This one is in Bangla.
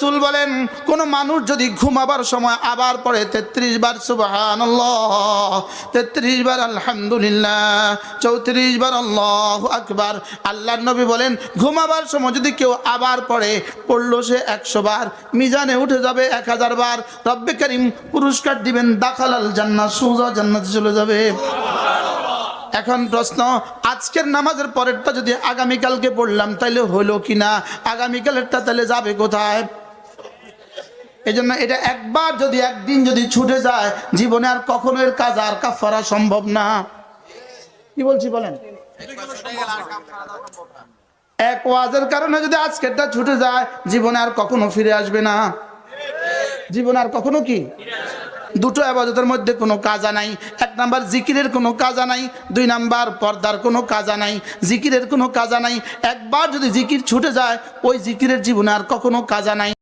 রাসূল বলেন কোন মানুষ যদি ঘুমাবার সময় আবার পড়ে 33 বার সুবহানাল্লাহ, 33 বার আলহামদুলিল্লাহ, 34 বার আল্লাহু আকবার, আল্লাহর নবী বলেন ঘুমাবার সময় যদি কেউ আবার পড়লো সে 100 বার, মিজানে উঠে যাবে 1000 বার, রব্বে কারীম পুরস্কার দিবেন, দাখালাল জান্নাহ, সোজা জান্নাতে চলে যাবে। এখন প্রশ্ন, আজকের নামাজের পরেরটা যদি আগামীকালকে পড়লাম তাহলে হলো কিনা? আগামীকালেরটা তাহলে যাবে কোথায়? এই জন্য এটা একবার যদি একদিন যদি ছুটে যায় জীবনে আর কখনো এর কাজ আর কাফারা সম্ভব না। কি বলছি বলেন? এক ওয়াজের কারণে যদি আজকেরটা ছুটে যায় জীবনে আর কখনো ফিরে আসবে না। জীবনে আর কখনো কি? দুটো ইবাদতের মধ্যে কোনো কাজা নাই। 1 নাম্বার জিকিরের কোনো কাজা নাই, 2 নাম্বার পর্দার কোনো কাজা নাই, জিকিরের কোনো কাজা নাই। একবার যদি জিকির ছুটে যায় ওই জিকিরের জীবনে আর কখনো কাজা নাই।